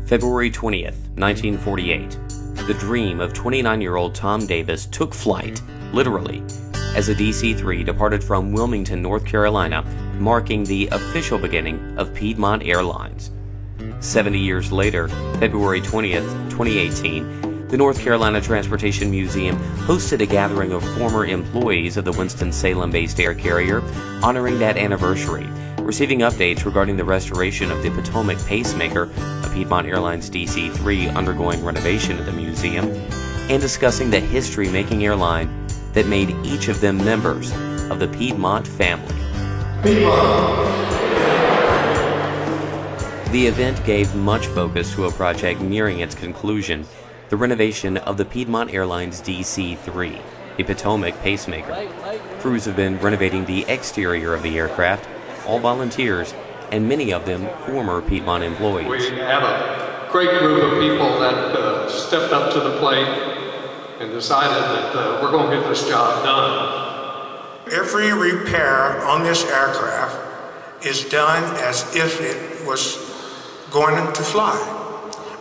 February 20th, 1948. The dream of 29-year-old Tom Davis took flight, literally, as a DC-3 departed from Wilmington, North Carolina, marking the official beginning of Piedmont Airlines. 70 years later, February 20th, 2018, the North Carolina Transportation Museum hosted a gathering of former employees of the Winston-Salem-based air carrier, honoring that anniversary, receiving updates regarding the restoration of the Potomac pacemaker, a Piedmont Airlines DC-3 undergoing renovation at the museum, and discussing the history-making airline that made each of them members of the Piedmont family. The event gave much focus to a project nearing its conclusion, the renovation of the Piedmont Airlines DC-3, a Potomac pacemaker. Crews have been renovating the exterior of the aircraft, all volunteers, and many of them former Piedmont employees. We had a great group of people that stepped up to the plate and decided that we're going to get this job done. Every repair on this aircraft is done as if it was going to fly,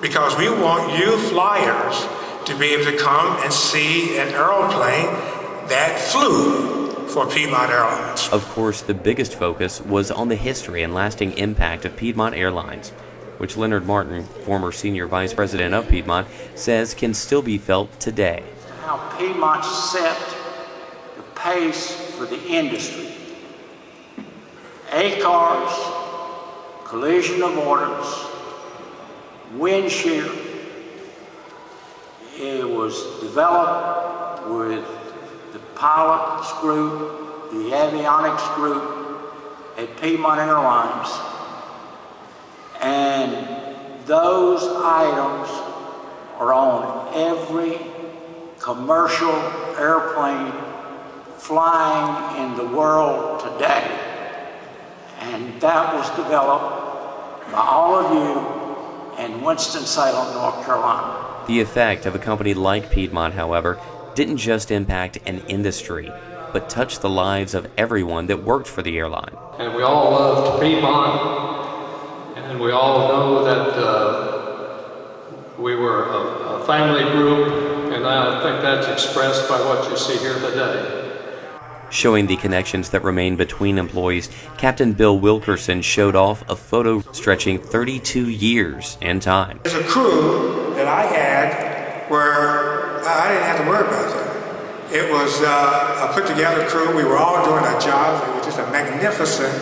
because we want you flyers to be able to come and see an airplane that flew for Piedmont Airlines. Of course, the biggest focus was on the history and lasting impact of Piedmont Airlines, which Leonard Martin, former senior vice president of Piedmont, says can still be felt today. How Piedmont set the pace for the industry. ACARS, collision avoidance, windshield. It was developed with the pilots group, the avionics group at Piedmont Airlines, and those items are on every commercial airplane flying in the world today. And that was developed by all of you in Winston-Salem, North Carolina. The effect of a company like Piedmont, however, didn't just impact an industry, but touched the lives of everyone that worked for the airline. And we all loved Piedmont, and we all know that we were a family group, and I think that's expressed by what you see here today. Showing the connections that remain between employees, Captain Bill Wilkerson showed off a photo stretching 32 years in time. There's a crew that I had where I didn't have to worry about that. It was a put-together crew. We were all doing our jobs. It was just a magnificent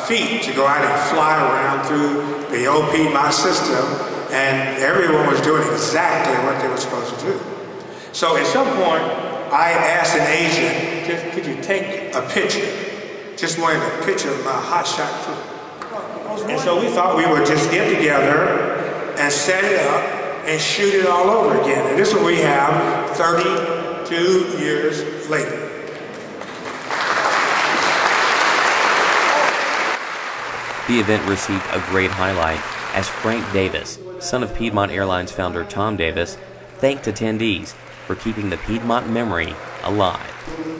feat to go out and fly around through the old Piedmont system, and everyone was doing exactly what they were supposed to do. So at some point, I asked an agent, could you take a picture? Just wanted a picture of my hotshot crew. And so we thought we would just get together and set it up and shoot it all over again. And this is what we have 32 years later. The event received a great highlight as Frank Davis, son of Piedmont Airlines founder Tom Davis, thanked attendees for keeping the Piedmont memory alive.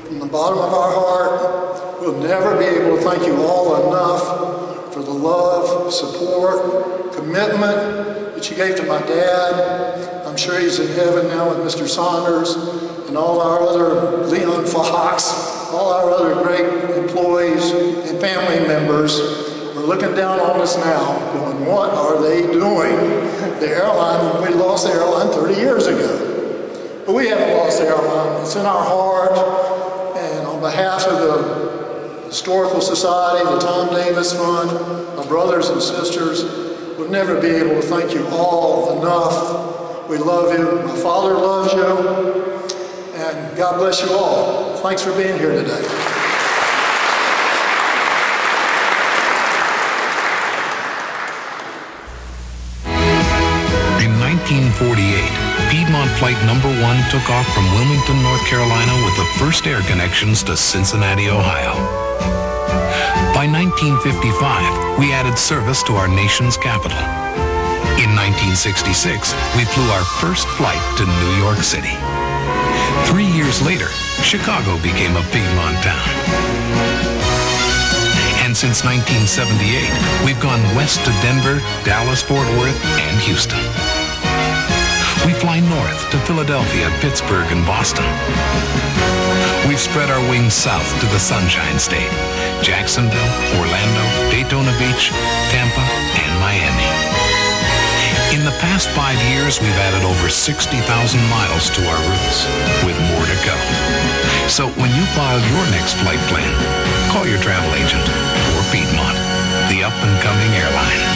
From the bottom of our heart, we'll never be able to thank you all enough for the love, support, commitment that you gave to my dad. I'm sure he's in heaven now with Mr. Saunders and all our other, Leon Fox, all our other great employees and family members. We're looking down on us now going, what are they doing? The airline, we lost the airline 30 years ago. But we haven't lost the airline. It's in our heart. And on behalf of the Historical Society, the Tom Davis Fund, my brothers and sisters, we'll never be able to thank you all enough. We love you. My father loves you. And God bless you all. Thanks for being here today. In 1948, Piedmont Flight Number 1 took off from Wilmington, North Carolina with the first air connections to Cincinnati, Ohio. By 1955, we added service to our nation's capital. In 1966, we flew our first flight to New York City. 3 years later, Chicago became a Piedmont town. And And since 1978, we've gone west to Denver, Dallas, Fort Worth, and Houston. We fly north to Philadelphia, Pittsburgh, and Boston. We've spread our wings south to the Sunshine State, Jacksonville, Orlando, Daytona Beach, Tampa, and Miami. In the past 5 years, we've added over 60,000 miles to our routes, with more to go. So when you file your next flight plan, call your travel agent or Piedmont, the up-and-coming airline.